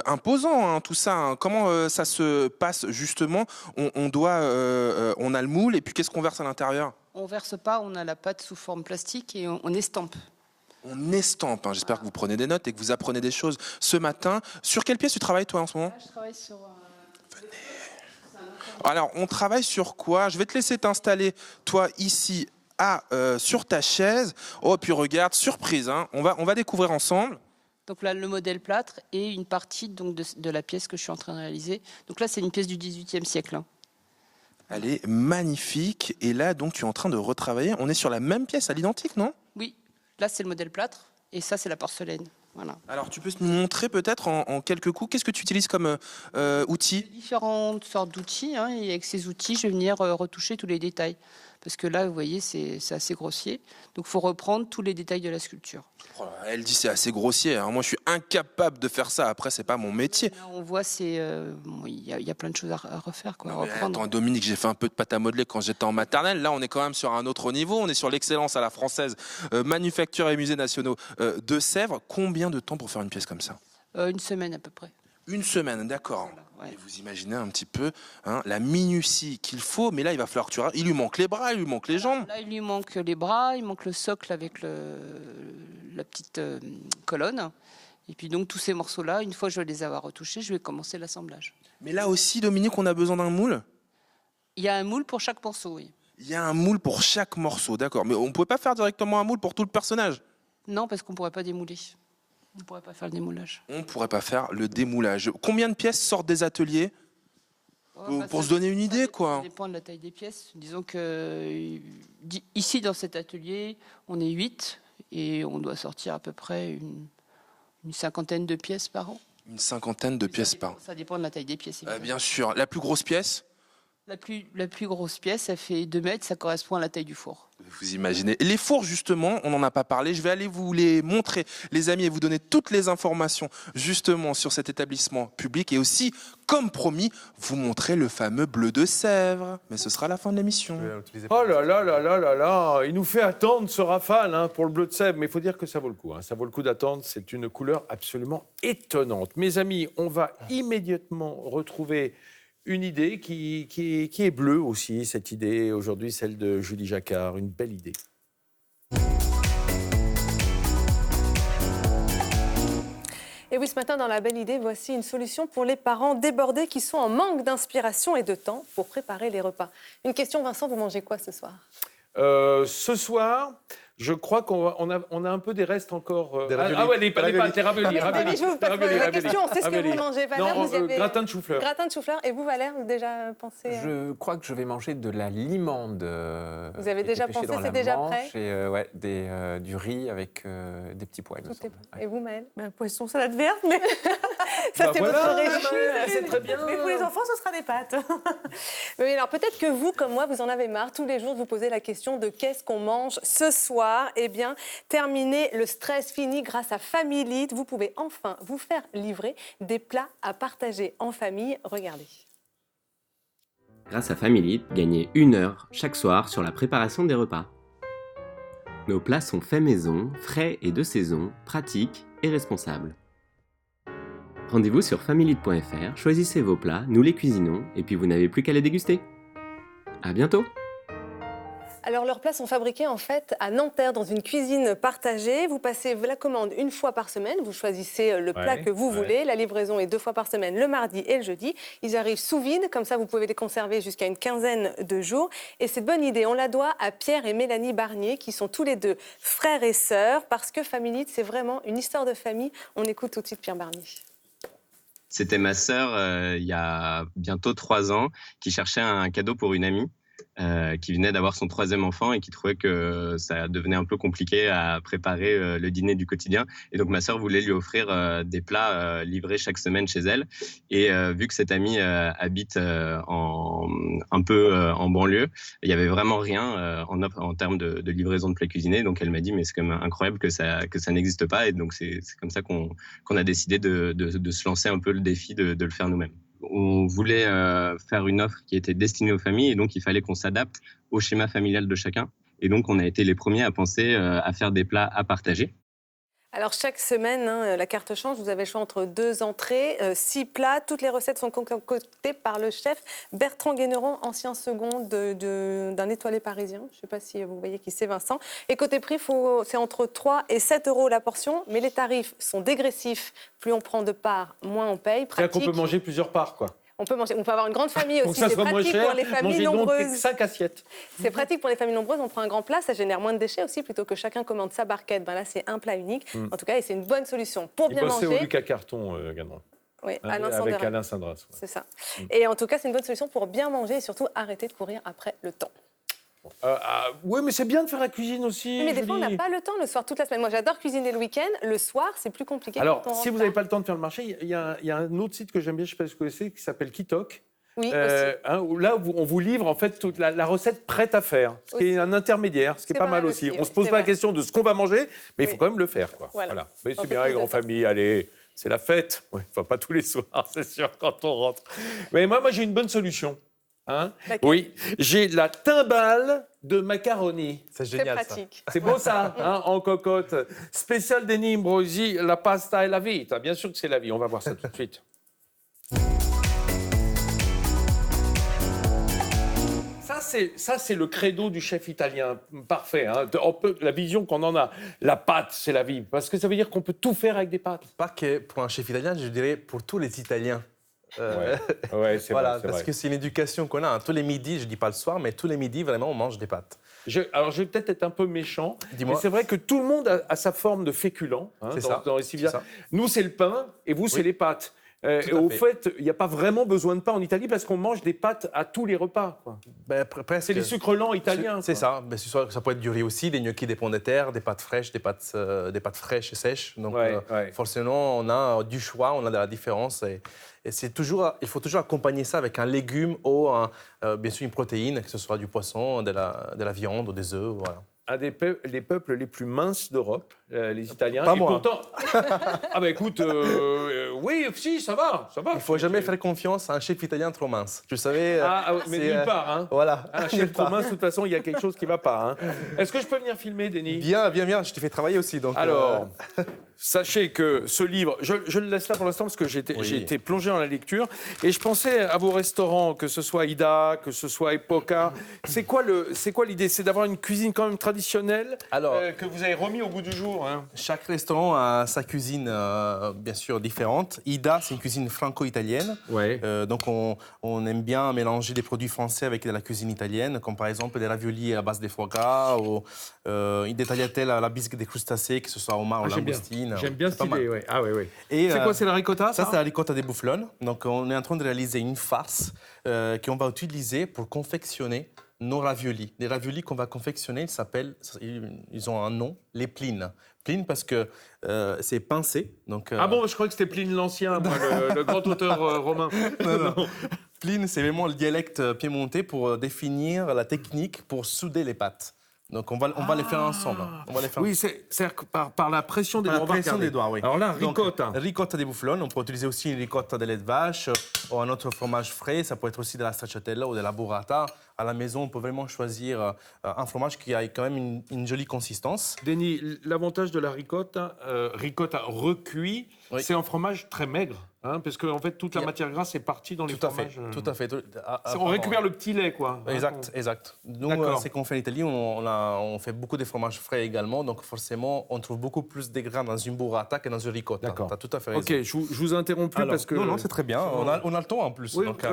imposant hein, tout ça. Hein. Comment ça se passe justement? On a le moule et puis qu'est-ce qu'on verse à l'intérieur? On verse pas, on a la pâte sous forme plastique et on estampe. On estampe. Hein. J'espère que vous prenez des notes et que vous apprenez des choses ce matin. Sur quelle pièce tu travailles toi en ce moment? Là, je travaille sur... Alors on travaille sur quoi? Je vais te laisser t'installer toi ici. Sur ta chaise. Oh, puis regarde, surprise, hein. On va découvrir ensemble. Donc là, le modèle plâtre et une partie donc, de la pièce que je suis en train de réaliser. Donc là, c'est une pièce du XVIIIe siècle. Hein. Elle est magnifique. Et là, donc, tu es en train de retravailler. On est sur la même pièce, à l'identique, non? Oui. Là, c'est le modèle plâtre et ça, c'est la porcelaine. Voilà. Alors, tu peux nous montrer peut-être en quelques coups, qu'est-ce que tu utilises comme outil? Différentes sortes d'outils. Hein, et avec ces outils, je vais venir retoucher tous les détails. Parce que là, vous voyez, c'est assez grossier. Donc, il faut reprendre tous les détails de la sculpture. Oh, elle dit c'est assez grossier. Hein. Moi, je suis incapable de faire ça. Après, c'est pas mon métier. Là, on voit, il y a plein de choses à refaire. Quoi, à reprendre. Attends, Dominique, j'ai fait un peu de pâte à modeler quand j'étais en maternelle. Là, on est quand même sur un autre niveau. On est sur l'excellence à la française. Manufactures et Musées nationaux de Sèvres. Combien de temps pour faire une pièce comme ça? Une semaine à peu près. Une semaine, d'accord. Voilà, ouais. Et vous imaginez un petit peu la minutie qu'il faut, mais là il va falloir que il lui manque les bras, il lui manque les jambes. Là il lui manque les bras, il manque le socle avec la petite colonne. Et puis donc tous ces morceaux-là, une fois que je vais les avoir retouchés, je vais commencer l'assemblage. Mais là aussi, Dominique, on a besoin d'un moule? Il y a un moule pour chaque morceau, oui. Il y a un moule pour chaque morceau, d'accord. Mais on ne pouvait pas faire directement un moule pour tout le personnage? Non, parce qu'on ne pourrait pas démouler. On ne pourrait pas faire le démoulage. On ne pourrait pas faire le démoulage. Combien de pièces sortent des ateliers pour se donner une idée, quoi? Ça dépend de la taille des pièces. Disons que ici, dans cet atelier, on est 8 et on doit sortir à peu près une cinquantaine de pièces par an. Une cinquantaine de pièces par an. Ça dépend de la taille des pièces. Bien sûr. La plus grosse pièce? La plus grosse pièce, ça fait 2 mètres, ça correspond à la taille du four. Vous imaginez. Les fours, justement, on n'en a pas parlé. Je vais aller vous les montrer, les amis, et vous donner toutes les informations, justement, sur cet établissement public. Et aussi, comme promis, vous montrer le fameux bleu de Sèvres. Mais ce sera la fin de l'émission. Oh là là là là là là. Il nous fait attendre ce Rafale hein, pour le bleu de Sèvres. Mais il faut dire que ça vaut le coup. Hein. Ça vaut le coup d'attendre. C'est une couleur absolument étonnante. Mes amis, on va immédiatement retrouver une idée qui est bleue aussi, cette idée, aujourd'hui, celle de Julie Jacquard, une belle idée. Et oui, ce matin, dans La Belle Idée, voici une solution pour les parents débordés qui sont en manque d'inspiration et de temps pour préparer les repas. Une question, Vincent, vous mangez quoi ce soir? Ce soir, je crois qu'on a un peu des restes encore. Les pâtes, les raviolis. Je vous pose la question, c'est ce que vous mangez, Valère. Non, vous avez... gratin de chou-fleur. Gratin de chou-fleur. Et vous, Valère, vous avez déjà pensé Je crois que je vais manger de la limande. Vous avez déjà pensé, c'est déjà prêt? Et du riz avec des petits pois. Et vous, Maëlle? Poisson, salade verte, mais ça c'est votre régime. C'est très bien. Mais pour les enfants, ce sera des pâtes. Oui, alors peut-être que vous, comme moi, vous en avez marre. Tous les jours, vous posez la question de qu'est-ce qu'on mange ce soir. Eh bien, terminez le stress fini grâce à Family. Vous pouvez enfin vous faire livrer des plats à partager en famille. Regardez. Grâce à Family, gagnez 1 heure chaque soir sur la préparation des repas. Nos plats sont faits maison, frais et de saison, pratiques et responsables. Rendez-vous sur family.fr, choisissez vos plats, nous les cuisinons et puis vous n'avez plus qu'à les déguster. À bientôt! Alors, leurs plats sont fabriqués en fait à Nanterre dans une cuisine partagée. Vous passez la commande une fois par semaine. Vous choisissez le plat que vous voulez. La livraison est 2 fois par semaine, le mardi et le jeudi. Ils arrivent sous vide, comme ça vous pouvez les conserver jusqu'à une quinzaine de jours. Et cette bonne idée, on la doit à Pierre et Mélanie Barnier, qui sont tous les deux frères et sœurs, parce que Family, c'est vraiment une histoire de famille. On écoute tout de suite Pierre Barnier. C'était ma sœur, il y a bientôt 3 ans, qui cherchait un cadeau pour une amie. Qui venait d'avoir son 3e enfant et qui trouvait que ça devenait un peu compliqué à préparer le dîner du quotidien. Et donc ma sœur voulait lui offrir des plats livrés chaque semaine chez elle. Et vu que cette amie habite un peu en banlieue, il n'y avait vraiment rien en termes de livraison de plats cuisinés. Donc elle m'a dit mais c'est quand même incroyable que ça n'existe pas. Et donc c'est comme ça qu'on a décidé de se lancer un peu le défi de le faire nous-mêmes. On voulait faire une offre qui était destinée aux familles et donc il fallait qu'on s'adapte au schéma familial de chacun. Et donc on a été les premiers à penser à faire des plats à partager. Alors, chaque semaine, la carte change. Vous avez le choix entre 2 entrées, 6 plats. Toutes les recettes sont concoctées par le chef Bertrand Guénéron, ancien second d'un étoilé parisien. Je ne sais pas si vous voyez qui c'est, Vincent. Et côté prix, c'est entre 3 et 7 euros la portion. Mais les tarifs sont dégressifs. Plus on prend de parts, moins on paye. C'est-à-dire qu'on peut manger plusieurs parts, quoi. On peut avoir une grande famille aussi. Pour que ça C'est soit moins pratique cher, pour les familles mangez nombreuses. donc 5 assiettes. C'est pratique pour les familles nombreuses. On prend un grand plat, ça génère moins de déchets aussi, plutôt que chacun commande sa barquette. Ben là, c'est un plat unique. En tout cas, et c'est une bonne solution pour bien manger. Il bossait au Lucas Carton, Gadron. Oui, avec Alain Sindras. Ouais. C'est ça. Et en tout cas, c'est une bonne solution pour bien manger et surtout arrêter de courir après le temps. Oui, mais c'est bien de faire la cuisine aussi. Mais des fois, on n'a pas le temps le soir toute la semaine. Moi, j'adore cuisiner le week-end. Le soir, c'est plus compliqué. Alors, si vous n'avez pas le temps de faire le marché, il y a un autre site que j'aime bien, je ne sais pas si vous connaissez, qui s'appelle Kitok. Oui, où là, on vous livre en fait toute la recette prête à faire, ce qui est un intermédiaire, ce qui est pas mal aussi. On ne se pose pas la question de ce qu'on va manger, mais il faut quand même le faire, quoi. Voilà. Mais c'est bien, les grandes familles, allez, c'est la fête. Ouais, enfin, pas tous les soirs, c'est sûr, quand on rentre. Mais moi j'ai une bonne solution. Oui, j'ai la timbale de macaroni. C'est génial, ça. C'est beau ça, en cocotte. Spécial Denis Imbrosi, la pasta et la vita. Bien sûr que c'est la vie, on va voir ça tout de suite. Ça, c'est le credo du chef italien. Parfait. La vision qu'on en a. La pâte, c'est la vie. Parce que ça veut dire qu'on peut tout faire avec des pâtes. Pas que pour un chef italien, je dirais pour tous les Italiens. Ouais, c'est voilà, vrai, parce que c'est une éducation qu'on a. Tous les midis, je ne dis pas le soir, mais tous les midis, vraiment, on mange des pâtes. Alors, je vais peut-être être un peu méchant, Dis-moi. mais c'est vrai que tout le monde a sa forme de féculent dans les civilisations. Nous, c'est le pain, et vous, c'est les pâtes. Et au fait, il n'y a pas vraiment besoin de pain en Italie parce qu'on mange des pâtes à tous les repas. Quoi. Presque. C'est les sucres lents italiens. C'est ça. Ben, ça peut être du riz aussi, des gnocchis, des pommes de terre, des pâtes fraîches, des pâtes fraîches et sèches. Donc, forcément, on a du choix, on a de la différence. Et c'est toujours, il faut toujours accompagner ça avec un légume ou bien sûr une protéine, que ce soit du poisson, de la viande ou des œufs. Voilà. Un des peuples les plus minces d'Europe, les Italiens. Pas et moi. Pourtant... ah bah écoute, oui, si, ça va. Il ne faut jamais faire confiance à un chef italien trop mince. Tu savais mais nulle part. Voilà. Un chef trop mince, de toute façon, il y a quelque chose qui ne va pas. Est-ce que je peux venir filmer, Denis ? Bien, je t'ai fait travailler aussi. Donc, alors, sachez que ce livre, je le laisse là pour l'instant parce que j'ai été plongé dans la lecture et je pensais à vos restaurants, que ce soit Ida, que ce soit Epoca. C'est quoi l'idée ? C'est d'avoir une cuisine quand même traditionnelle que vous avez remis au goût du jour. Chaque restaurant a sa cuisine, bien sûr, différente. Ida, c'est une cuisine franco-italienne. Donc, on aime bien mélanger des produits français avec de la cuisine italienne, comme par exemple des raviolis à base de foie gras ou des tagliatelles à la bisque des crustacés, que ce soit homard ou langoustine. J'aime bien cette idée, oui. Ah, oui. Et c'est quoi, c'est la ricotta, ça? C'est la ricotta des bufflons. Donc, on est en train de réaliser une farce qu'on va utiliser pour confectionner nos raviolis. Les raviolis qu'on va confectionner, ils ont un nom, les plines. Pline parce que c'est pincé. Donc, Ah bon, je croyais que c'était Pline l'Ancien, le grand auteur romain. Non. Pline, c'est vraiment le dialecte piémontais pour définir la technique pour souder les pâtes. Donc on va les faire ensemble. Oui, c'est par la pression des doigts. Par la pression des doigts, oui. Alors là, ricotta. Donc, ricotta des bufflons. On peut utiliser aussi une ricotta de lait de vache ou un autre fromage frais. Ça peut être aussi de la stracciatella ou de la burrata. À la maison, on peut vraiment choisir un fromage qui a quand même une jolie consistance. Denis, l'avantage de la ricotta recuit, c'est un fromage très maigre. Hein, parce que en fait, toute la matière grasse est partie dans les fromages. Tout à fait. On récupère le petit lait, quoi. Exact. Nous, c'est qu'on fait en Italie, on fait beaucoup de fromages frais également, donc forcément, on trouve beaucoup plus de gras dans une burrata que dans une ricotta. D'accord. Tu as tout à fait raison. Ok, je vous interromps plus parce que... Non, c'est très bien. On a le temps en plus. Oui, donc,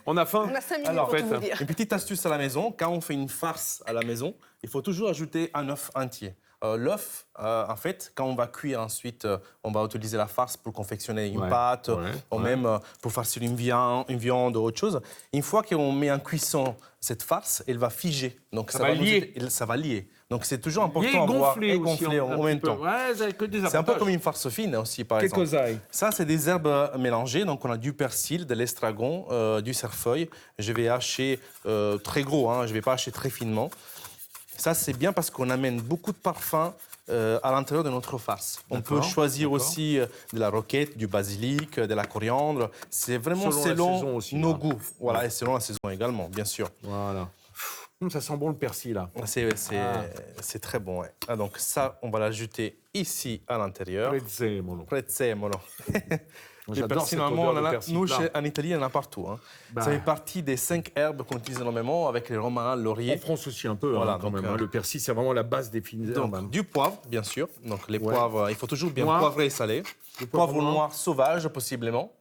on a faim. On a 5 minutes Alors, pour tout vous dire. Une petite astuce à la maison, quand on fait une farce à la maison, il faut toujours ajouter un œuf entier. L'œuf, en fait, quand on va cuire ensuite, on va utiliser la farce pour confectionner une pâte, ou même pour farcir une viande ou autre chose. Une fois qu'on met en cuisson cette farce, elle va figer. Donc ça va lier. Donc c'est toujours important à voir et gonfler en même temps. C'est un peu comme une farce fine aussi, par exemple. Ça, c'est des herbes mélangées. Donc on a du persil, de l'estragon, du cerfeuil. Je vais hacher très gros, je ne vais pas hacher très finement. Ça, c'est bien parce qu'on amène beaucoup de parfums à l'intérieur de notre farce. On peut choisir aussi de la roquette, du basilic, de la coriandre. C'est vraiment selon nos goûts. Voilà, et selon la saison également, bien sûr. Voilà. Ça sent bon le persil, là. C'est très bon, ouais. Donc ça, on va l'ajouter ici à l'intérieur. Prezzemolo. Le persil, normalement, nous, en Italie, il y en a partout. Ça fait partie des 5 herbes qu'on utilise énormément avec les romarin, le laurier. En France aussi un peu, quand même. Le persil, c'est vraiment la base des fines herbes. Du poivre, bien sûr. Donc les poivres, il faut toujours bien poivrer et saler. Du poivre noir sauvage, possiblement.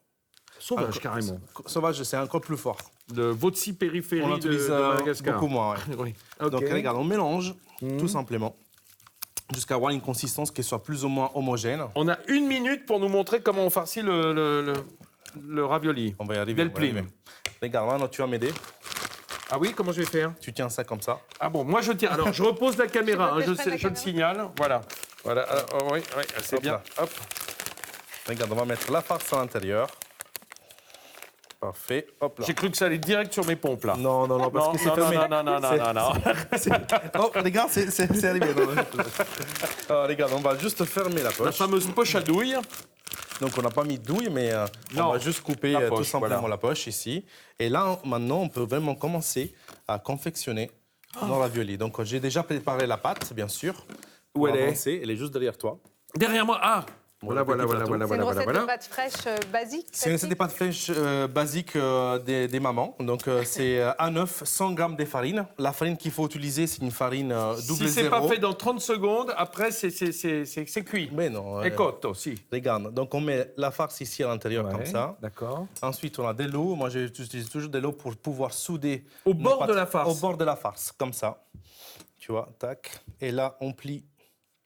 Sauvage, carrément. Sauvage, c'est encore plus fort. De Votsi périphérie on de Madagascar. Beaucoup moins, oui. Donc regarde, on mélange tout simplement jusqu'à avoir une consistance qui soit plus ou moins homogène. On a 1 minute pour nous montrer comment on farcit le ravioli. On va y arriver. Regarde, maintenant tu vas m'aider. Ah oui, comment je vais faire? Tu tiens ça comme ça. Ah bon, moi je tiens. Alors je repose la caméra, je le signale. Voilà. Alors, oui, c'est bien. Hop. Regarde, on va mettre la farce à l'intérieur. Parfait. Hop là. J'ai cru que ça allait direct sur mes pompes là. Non, parce que c'est fermé. Non. Oh, regarde, c'est arrivé. Alors, regarde, on va juste fermer la poche. La fameuse poche à douille. Donc, on n'a pas mis de douille, mais on va juste couper tout simplement la poche ici. Et là, maintenant, on peut vraiment commencer à confectionner nos raviolis. Donc, j'ai déjà préparé la pâte, bien sûr. Où elle est? Elle est juste derrière toi. Derrière moi? Ah! Voilà. C'est une recette de pâte fraîche basique? C'est une recette de pâte fraîche basique des mamans. Donc, c'est un œuf, 100 g de farine. La farine qu'il faut utiliser, c'est une farine double zéro. Si c'est pas fait dans 30 secondes, après, c'est cuit. Mais non. Et cotto, si. Regarde, donc on met la farce ici à l'intérieur comme ça. D'accord. Ensuite, on a de l'eau. Moi, j'utilise toujours de l'eau pour pouvoir souder. Au bord de la farce? Au bord de la farce, comme ça. Tu vois, tac. Et là, on plie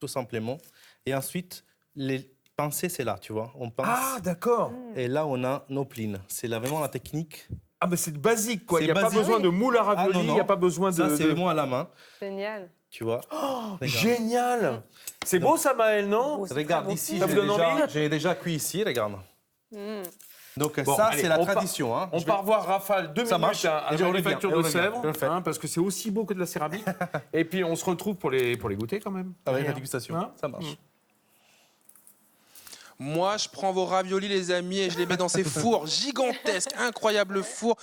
tout simplement. Et ensuite, les pincer, c'est là, tu vois. On pince. Ah, d'accord. Et là, on a nos plines. C'est là vraiment la technique. Ah, mais c'est basique, quoi. Il n'y a pas besoin de moule à ravioli, il n'y a pas besoin de... Ça, c'est vraiment à la main. Génial. Tu vois. Oh, génial. C'est beau, ça, Maëlle, non? Regarde, ici, j'ai déjà cuit ici, regarde. Donc bon, ça, c'est la tradition. On part voir Rafale 2 minutes à la manufacture de Sèvres, parce que c'est aussi beau que de la céramique. Et puis, on se retrouve pour les goûter, quand même. Avec la dégustation, ça marche. Moi, je prends vos raviolis, les amis, et je les mets dans ces fours gigantesques, incroyables fours,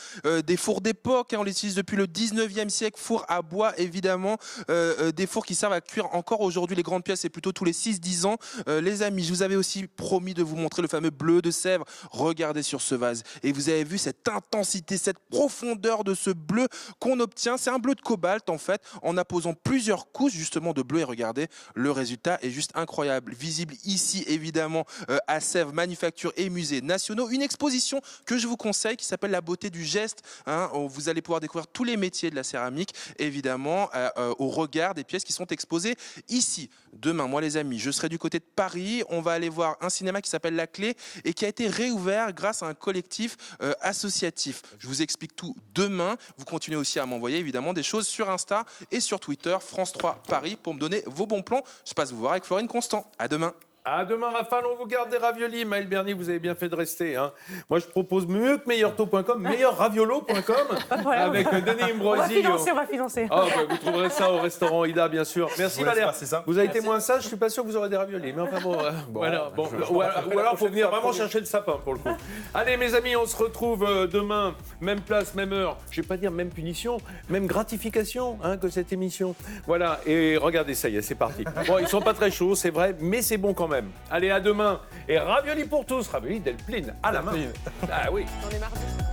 des fours d'époque. On les utilise depuis le 19e siècle, fours à bois, évidemment, des fours qui servent à cuire encore aujourd'hui. Les grandes pièces, c'est plutôt tous les 6-10 ans. Les amis, je vous avais aussi promis de vous montrer le fameux bleu de Sèvres. Regardez sur ce vase. Et vous avez vu cette intensité, cette profondeur de ce bleu qu'on obtient. C'est un bleu de cobalt, en fait, en apposant plusieurs couches, justement, de bleu. Et regardez, le résultat est juste incroyable. Visible ici, évidemment, à Sèvres, Manufactures et Musées Nationaux. Une exposition que je vous conseille qui s'appelle La beauté du geste. Vous allez pouvoir découvrir tous les métiers de la céramique, évidemment, au regard des pièces qui sont exposées ici. Demain, moi les amis, je serai du côté de Paris. On va aller voir un cinéma qui s'appelle La Clé et qui a été réouvert grâce à un collectif associatif. Je vous explique tout demain. Vous continuez aussi à m'envoyer évidemment des choses sur Insta et sur Twitter, France 3 Paris, pour me donner vos bons plans. Je passe vous voir avec Florine Constant. À demain. À demain, Rafale, on vous garde des raviolis. Maëlle Bernier, vous avez bien fait de rester. Moi, je propose mieux que meilleurtaux.com, meilleurraviolo.com, avec Denis Imbrosi. On va financer. Vous trouverez ça au restaurant Ida, bien sûr. Merci Valère. Vous avez été moins sage, je suis pas sûr que vous aurez des raviolis. Mais enfin bon, voilà. Ou alors, il faut venir vraiment chercher le sapin, pour le coup. Allez, mes amis, on se retrouve demain, même place, même heure. Je vais pas dire même punition, même gratification que cette émission. Voilà, et regardez, ça y est, c'est parti. Bon, ils sont pas très chauds, c'est vrai, mais c'est bon quand même. même. Allez, à demain. Et ravioli pour tous, ravioli Delpline à la main. Ah oui. On est mardi.